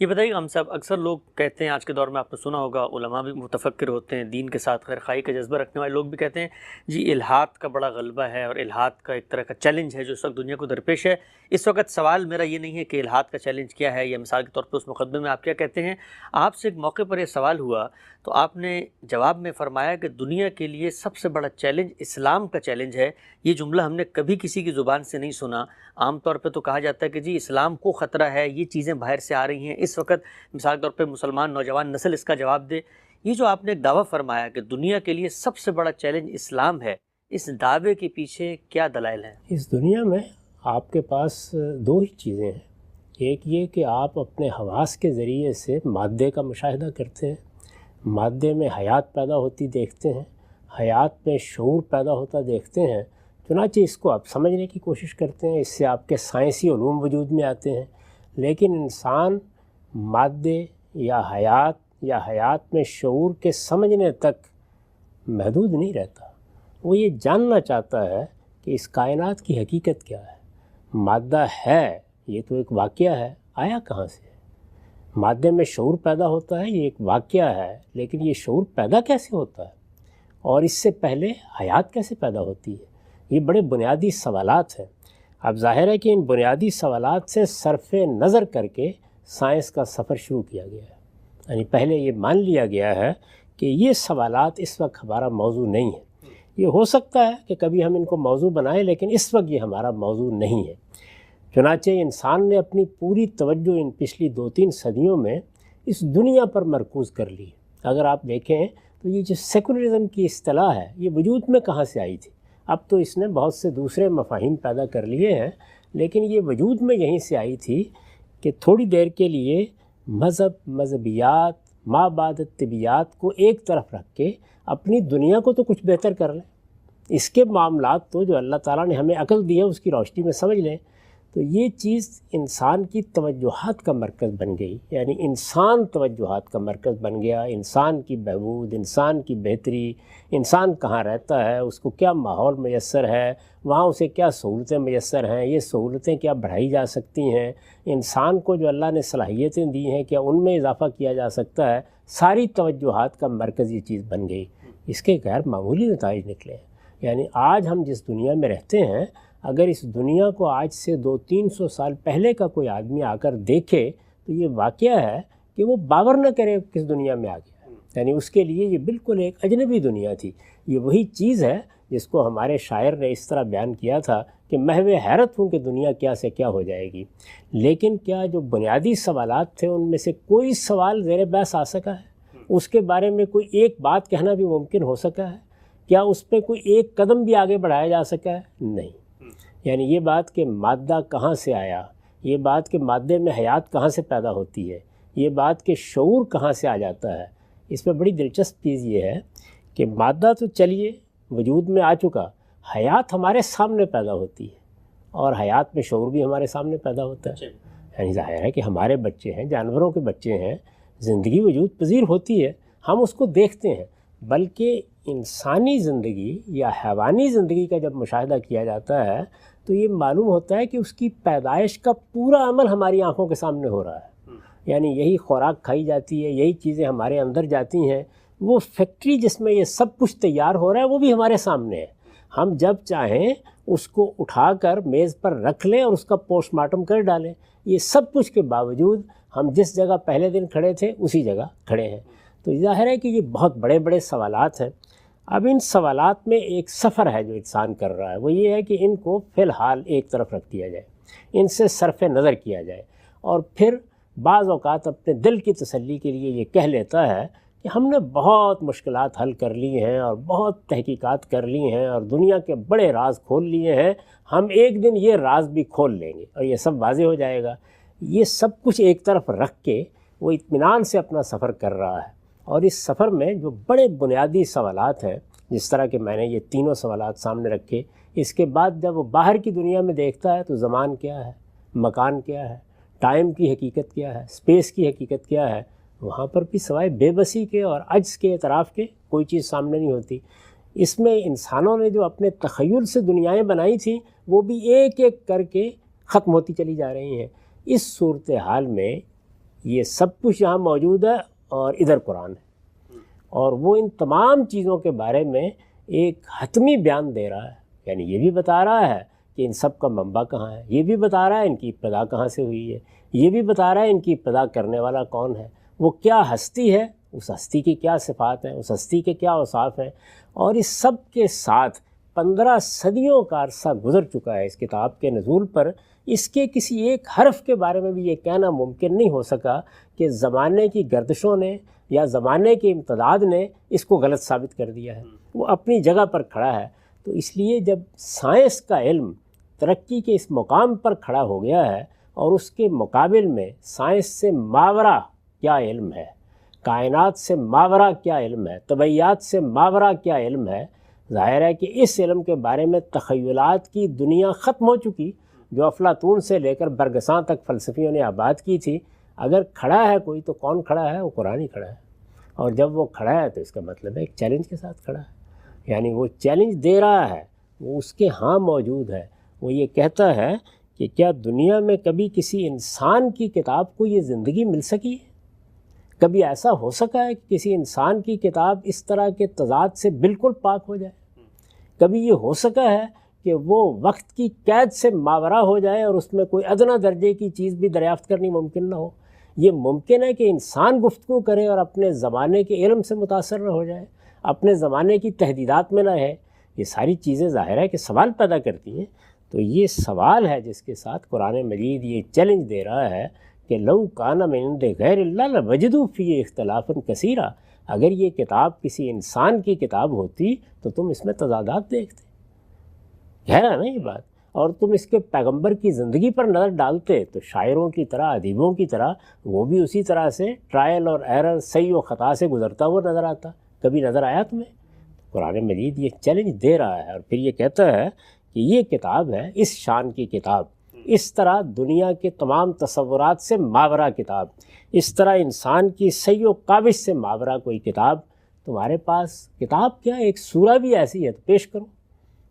یہ بتائیے ہم صاحب، اکثر لوگ کہتے ہیں، آج کے دور میں آپ نے سنا ہوگا، علماء بھی متفکر ہوتے ہیں، دین کے ساتھ خیرخواہی کا جذبہ رکھنے والے لوگ بھی کہتے ہیں جی الحاد کا بڑا غلبہ ہے اور الحاد کا ایک طرح کا چیلنج ہے جو اس وقت دنیا کو درپیش ہے۔ اس وقت سوال میرا یہ نہیں ہے کہ الحاد کا چیلنج کیا ہے، یا مثال کے طور پر اس مقدمے میں آپ کیا کہتے ہیں۔ آپ سے ایک موقع پر یہ سوال ہوا تو آپ نے جواب میں فرمایا کہ دنیا کے لیے سب سے بڑا چیلنج اسلام کا چیلنج ہے۔ یہ جملہ ہم نے کبھی کسی کی زبان سے نہیں سنا۔ عام طور پہ تو کہا جاتا ہے کہ جی اسلام کو خطرہ ہے، یہ چیزیں باہر سے آ رہی ہیں، اس وقت مثال کے طور پہ مسلمان نوجوان نسل اس کا جواب دے۔ یہ جو آپ نے ایک دعویٰ فرمایا کہ دنیا کے لیے سب سے بڑا چیلنج اسلام ہے، اس دعوے کے پیچھے کیا دلائل ہیں؟ اس دنیا میں آپ کے پاس دو ہی چیزیں ہیں۔ ایک یہ کہ آپ اپنے حواس کے ذریعے سے مادے کا مشاہدہ کرتے ہیں، مادے میں حیات پیدا ہوتی دیکھتے ہیں، حیات میں شعور پیدا ہوتا دیکھتے ہیں، چنانچہ اس کو آپ سمجھنے کی کوشش کرتے ہیں، اس سے آپ کے سائنسی علوم وجود میں آتے ہیں۔ لیکن انسان مادے یا حیات میں شعور کے سمجھنے تک محدود نہیں رہتا۔ وہ یہ جاننا چاہتا ہے کہ اس کائنات کی حقیقت کیا ہے۔ مادہ ہے، یہ تو ایک واقعہ ہے، آیا کہاں سے؟ مادے میں شعور پیدا ہوتا ہے، یہ ایک واقعہ ہے، لیکن یہ شعور پیدا کیسے ہوتا ہے؟ اور اس سے پہلے حیات کیسے پیدا ہوتی ہے؟ یہ بڑے بنیادی سوالات ہیں۔ اب ظاہر ہے کہ ان بنیادی سوالات سے صرف نظر کر کے سائنس کا سفر شروع کیا گیا ہے۔ یعنی پہلے یہ مان لیا گیا ہے کہ یہ سوالات اس وقت ہمارا موضوع نہیں ہے۔ یہ ہو سکتا ہے کہ کبھی ہم ان کو موضوع بنائیں، لیکن اس وقت یہ ہمارا موضوع نہیں ہے۔ چنانچہ انسان نے اپنی پوری توجہ ان پچھلی 2-3 صدیوں میں اس دنیا پر مرکوز کر لی۔ اگر آپ دیکھیں تو یہ جو سیکولرزم کی اصطلاح ہے، یہ وجود میں کہاں سے آئی تھی؟ اب تو اس نے بہت سے دوسرے مفاہیم پیدا کر لیے ہیں، لیکن یہ وجود میں یہیں سے آئی تھی کہ تھوڑی دیر کے لیے مذہبیات، بعد طبیعیات کو ایک طرف رکھ کے اپنی دنیا کو تو کچھ بہتر کر لیں، اس کے معاملات تو جو اللہ تعالیٰ نے ہمیں عقل دی ہے اس کی روشنی میں سمجھ لیں۔ تو یہ چیز انسان کی توجہات کا مرکز بن گئی، یعنی انسان توجہات کا مرکز بن گیا۔ انسان کی بہبود، انسان کی بہتری، انسان کہاں رہتا ہے، اس کو کیا ماحول میسر ہے، وہاں اسے کیا سہولتیں میسر ہیں، یہ سہولتیں کیا بڑھائی جا سکتی ہیں، انسان کو جو اللہ نے صلاحیتیں دی ہیں کیا ان میں اضافہ کیا جا سکتا ہے، ساری توجہات کا مرکز یہ چیز بن گئی۔ اس کے غیر معمولی نتائج نکلے ہیں۔ یعنی آج ہم جس دنیا میں رہتے ہیں، اگر اس دنیا کو آج سے 200-300 سال پہلے کا کوئی آدمی آ کر دیکھے تو یہ واقعہ ہے کہ وہ باور نہ کرے کس دنیا میں آ گیا ہے۔ یعنی اس کے لیے یہ بالکل ایک اجنبی دنیا تھی۔ یہ وہی چیز ہے جس کو ہمارے شاعر نے اس طرح بیان کیا تھا کہ محو حیرت ہوں کہ دنیا کیا سے کیا ہو جائے گی۔ لیکن کیا جو بنیادی سوالات تھے ان میں سے کوئی سوال زیر بحث آ سکا ہے؟ اس کے بارے میں کوئی ایک بات کہنا بھی ممکن ہو سکا ہے؟ کیا اس پہ کوئی ایک قدم بھی آگے بڑھایا جا سکا ہے؟ نہیں۔ یعنی یہ بات کہ مادہ کہاں سے آیا، یہ بات کہ مادے میں حیات کہاں سے پیدا ہوتی ہے، یہ بات کہ شعور کہاں سے آ جاتا ہے، اس میں بڑی دلچسپ چیز یہ ہے کہ مادہ تو چلیے وجود میں آ چکا، حیات ہمارے سامنے پیدا ہوتی ہے، اور حیات میں شعور بھی ہمارے سامنے پیدا ہوتا ہے۔ یعنی ظاہر ہے کہ ہمارے بچے ہیں، جانوروں کے بچے ہیں، زندگی وجود پذیر ہوتی ہے، ہم اس کو دیکھتے ہیں۔ بلکہ انسانی زندگی یا حیوانی زندگی کا جب مشاہدہ کیا جاتا ہے تو یہ معلوم ہوتا ہے کہ اس کی پیدائش کا پورا عمل ہماری آنکھوں کے سامنے ہو رہا ہے۔ یعنی یہی خوراک کھائی جاتی ہے، یہی چیزیں ہمارے اندر جاتی ہیں، وہ فیکٹری جس میں یہ سب کچھ تیار ہو رہا ہے وہ بھی ہمارے سامنے ہے۔ ہم جب چاہیں اس کو اٹھا کر میز پر رکھ لیں اور اس کا پوسٹ مارٹم کر ڈالیں۔ یہ سب کچھ کے باوجود ہم جس جگہ پہلے دن کھڑے تھے اسی جگہ کھڑے ہیں۔ تو ظاہر ہے کہ یہ بہت بڑے بڑے سوالات ہیں۔ اب ان سوالات میں ایک سفر ہے جو انسان کر رہا ہے، وہ یہ ہے کہ ان کو فی الحال ایک طرف رکھ دیا جائے، ان سے صرف نظر کیا جائے، اور پھر بعض اوقات اپنے دل کی تسلی کے لیے یہ کہہ لیتا ہے کہ ہم نے بہت مشکلات حل کر لی ہیں اور بہت تحقیقات کر لی ہیں اور دنیا کے بڑے راز کھول لیے ہیں، ہم ایک دن یہ راز بھی کھول لیں گے اور یہ سب واضح ہو جائے گا۔ یہ سب کچھ ایک طرف رکھ کے وہ اطمینان سے اپنا سفر کر رہا ہے، اور اس سفر میں جو بڑے بنیادی سوالات ہیں، جس طرح کہ میں نے یہ تینوں سوالات سامنے رکھے، اس کے بعد جب وہ باہر کی دنیا میں دیکھتا ہے تو زمان کیا ہے، مکان کیا ہے، ٹائم کی حقیقت کیا ہے، اسپیس کی حقیقت کیا ہے، وہاں پر بھی سوائے بے بسی کے اور عجز کے اعتراف کے کوئی چیز سامنے نہیں ہوتی۔ اس میں انسانوں نے جو اپنے تخیل سے دنیایں بنائی تھیں وہ بھی ایک ایک کر کے ختم ہوتی چلی جا رہی ہیں۔ اس صورتحال میں یہ سب کچھ یہاں موجود ہے اور ادھر قرآن ہے، اور وہ ان تمام چیزوں کے بارے میں ایک حتمی بیان دے رہا ہے. یعنی یہ بھی بتا رہا ہے کہ ان سب کا منبع کہاں ہے، یہ بھی بتا رہا ہے ان کی ابتدا کہاں سے ہوئی ہے، یہ بھی بتا رہا ہے ان کی ابتدا کرنے والا کون ہے، وہ کیا ہستی ہے، اس ہستی کی کیا صفات ہیں، اس ہستی کے کیا اوصاف ہیں. اور اس سب کے ساتھ 15 صدیوں کا عرصہ گزر چکا ہے اس کتاب کے نزول پر. اس کے کسی ایک حرف کے بارے میں بھی یہ کہنا ممکن نہیں ہو سکا کہ زمانے کی گردشوں نے یا زمانے کی امتداد نے اس کو غلط ثابت کر دیا ہے. وہ اپنی جگہ پر کھڑا ہے. تو اس لیے جب سائنس کا علم ترقی کے اس مقام پر کھڑا ہو گیا ہے اور اس کے مقابل میں سائنس سے ماورا کیا علم ہے، کائنات سے ماورا کیا علم ہے، طبیعیات سے ماورا کیا علم ہے، ظاہر ہے کہ اس علم کے بارے میں تخیلات کی دنیا ختم ہو چکی جو افلاطون سے لے کر برگساں تک فلسفیوں نے آباد کی تھی. اگر کھڑا ہے کوئی تو کون کھڑا ہے؟ وہ قرآن ہی کھڑا ہے. اور جب وہ کھڑا ہے تو اس کا مطلب ہے ایک چیلنج کے ساتھ کھڑا ہے. یعنی وہ چیلنج دے رہا ہے، وہ اس کے ہاں موجود ہے. وہ یہ کہتا ہے کہ کیا دنیا میں کبھی کسی انسان کی کتاب کو یہ زندگی مل سکی ہے؟ کبھی ایسا ہو سکا ہے کہ کسی انسان کی کتاب اس طرح کے تضاد سے بالکل پاک ہو جائے؟ کبھی یہ ہو سکا ہے کہ وہ وقت کی قید سے ماورا ہو جائے اور اس میں کوئی ادنا درجے کی چیز بھی دریافت کرنی ممکن نہ ہو؟ یہ ممکن ہے کہ انسان گفتگو کرے اور اپنے زمانے کے علم سے متاثر نہ ہو جائے، اپنے زمانے کی تحدیدات میں نہ رہے. یہ ساری چیزیں ظاہر ہے کہ سوال پیدا کرتی ہیں. تو یہ سوال ہے جس کے ساتھ قرآن مجید یہ چیلنج دے رہا ہے کہ لو کان من عند غیر اللہ لوجدوا فیہ اختلافا کثیرا. اگر یہ کتاب کسی انسان کی کتاب ہوتی تو تم اس میں تضادات دیکھتے. گہرا نا یہ بات. اور تم اس کے پیغمبر کی زندگی پر نظر ڈالتے تو شاعروں کی طرح، ادیبوں کی طرح وہ بھی اسی طرح سے ٹرائل اور ایرر، صحیح و خطا سے گزرتا ہوا نظر آتا. کبھی نظر آیا تمہیں؟ قرآن مجید یہ چیلنج دے رہا ہے اور پھر یہ کہتا ہے کہ یہ کتاب ہے اس شان کی کتاب، اس طرح دنیا کے تمام تصورات سے ماورا کتاب، اس طرح انسان کی صحیح و کاوش سے ماورا کوئی کتاب تمہارے پاس. کتاب کیا، ایک سورہ بھی ایسی ہے تو پیش کرو.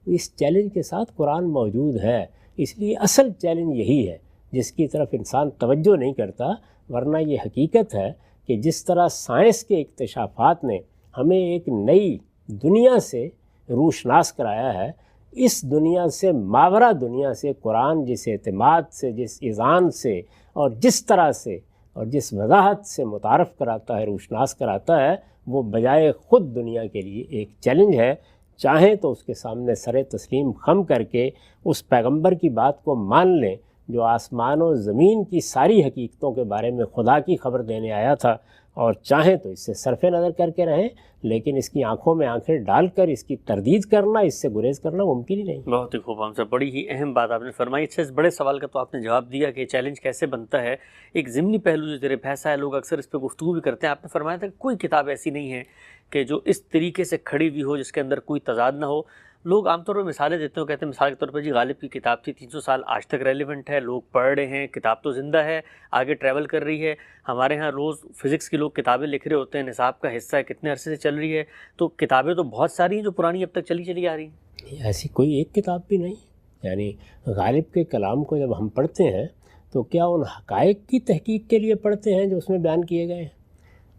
اس چیلنج کے ساتھ قرآن موجود ہے. اس لیے اصل چیلنج یہی ہے جس کی طرف انسان توجہ نہیں کرتا. ورنہ یہ حقیقت ہے کہ جس طرح سائنس کے اکتشافات نے ہمیں ایک نئی دنیا سے روشناس کرایا ہے، اس دنیا سے ماورا دنیا سے قرآن جس اعتماد سے، جس اذعان سے اور جس طرح سے اور جس وضاحت سے متعارف کراتا ہے، روشناس کراتا ہے، وہ بجائے خود دنیا کے لیے ایک چیلنج ہے. چاہیں تو اس کے سامنے سر تسلیم خم کر کے اس پیغمبر کی بات کو مان لیں جو آسمان و زمین کی ساری حقیقتوں کے بارے میں خدا کی خبر دینے آیا تھا، اور چاہیں تو اس سے صرف نظر کر کے رہیں، لیکن اس کی آنکھوں میں آنکھیں ڈال کر اس کی تردید کرنا، اس سے گریز کرنا ممکن ہی نہیں. بہت ہی خوب ہم سے بڑی ہی اہم بات آپ نے فرمائی. اچھا، اس بڑے سوال کا تو آپ نے جواب دیا کہ چیلنج کیسے بنتا ہے. ایک ضمنی پہلو جو زیر بحث ہے، لوگ اکثر اس پہ گفتگو بھی کرتے ہیں. آپ نے فرمایا تھا کہ کوئی کتاب ایسی نہیں ہے کہ جو اس طریقے سے کھڑی ہوئی ہو جس کے اندر کوئی تضاد نہ ہو. لوگ عام طور پر مثالیں دیتے ہیں، کہتے ہیں مثال کے طور پر جی غالب کی کتاب تھی 300 سال آج تک ریلیونٹ ہے، لوگ پڑھ رہے ہیں، کتاب تو زندہ ہے، آگے ٹریول کر رہی ہے. ہمارے ہاں روز فزکس کے لوگ کتابیں لکھ رہے ہوتے ہیں، نصاب کا حصہ ہے، کتنے عرصے سے چل رہی ہے. تو کتابیں تو بہت ساری ہیں جو پرانی اب تک چلی آ رہی ہیں. ایسی کوئی ایک کتاب بھی نہیں. یعنی غالب کے کلام کو جب ہم پڑھتے ہیں تو کیا ان حقائق کی تحقیق کے لیے پڑھتے ہیں جو اس میں بیان کیے گئے ہیں؟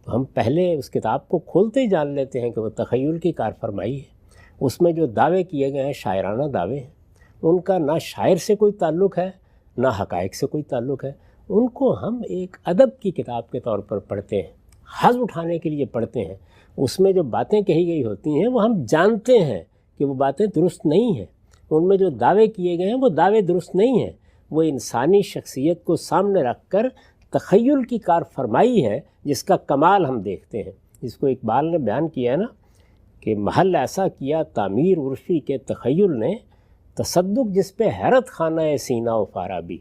تو ہم پہلے اس کتاب کو کھولتے ہی جان لیتے ہیں کہ وہ تخیل کی کار فرمائی ہے. اس میں جو دعوے کیے گئے ہیں شاعرانہ دعوے ہیں، ان کا نہ شاعر سے کوئی تعلق ہے نہ حقائق سے کوئی تعلق ہے. ان کو ہم ایک ادب کی کتاب کے طور پر پڑھتے ہیں، حظ اٹھانے کے لیے پڑھتے ہیں. اس میں جو باتیں کہی گئی ہوتی ہیں وہ ہم جانتے ہیں کہ وہ باتیں درست نہیں ہیں. ان میں جو دعوے کیے گئے ہیں وہ دعوے درست نہیں ہیں. وہ انسانی شخصیت کو سامنے رکھ کر تخیل کی کار فرمائی ہے جس کا کمال ہم دیکھتے ہیں. جس کو اقبال نے بیان کیا ہے نا کہ محل ایسا کیا تعمیر عرفی کے تخیل نے، تصدق جس پہ حیرت خانہ سینہ و فارابی.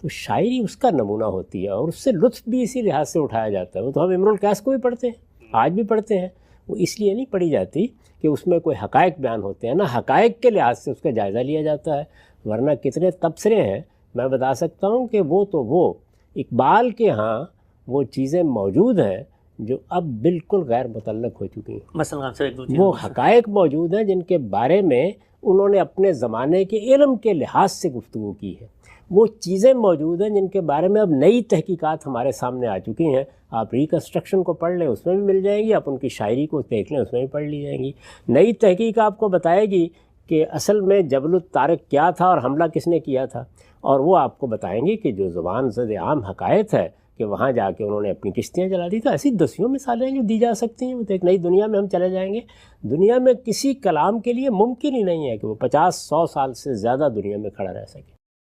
تو شاعری اس کا نمونہ ہوتی ہے اور اس سے لطف بھی اسی لحاظ سے اٹھایا جاتا ہے. وہ تو ہم امرؤ القیس کو بھی پڑھتے ہیں، آج بھی پڑھتے ہیں. وہ اس لیے نہیں پڑھی جاتی کہ اس میں کوئی حقائق بیان ہوتے ہیں، نہ حقائق کے لحاظ سے اس کا جائزہ لیا جاتا ہے. ورنہ کتنے تبصرے ہیں، میں بتا سکتا ہوں کہ وہ اقبال کے ہاں وہ چیزیں موجود ہیں جو اب بالکل غیر متعلق ہو چکی ہیں. مثلا وہ حقائق موجود ہیں جن کے بارے میں انہوں نے اپنے زمانے کے علم کے لحاظ سے گفتگو کی ہے. وہ چیزیں موجود ہیں جن کے بارے میں اب نئی تحقیقات ہمارے سامنے آ چکی ہیں. آپ ریکنسٹرکشن کو پڑھ لیں، اس میں بھی مل جائیں گی، آپ ان کی شاعری کو دیکھ لیں، اس میں بھی پڑھ لی جائیں گی. نئی تحقیق آپ کو بتائے گی کہ اصل میں جبل الطارق کیا تھا اور حملہ کس نے کیا تھا، اور وہ آپ کو بتائیں گے کہ جو زبان زد عام حقائق ہے کہ وہاں جا کے انہوں نے اپنی کشتیاں جلا دی. تو ایسی دسیوں مثالیں جو دی جا سکتی ہیں. وہ تو ایک نئی دنیا میں ہم چلے جائیں گے. دنیا میں کسی کلام کے لیے ممکن ہی نہیں ہے کہ وہ 50-100 سال سے زیادہ دنیا میں کھڑا رہ سکے.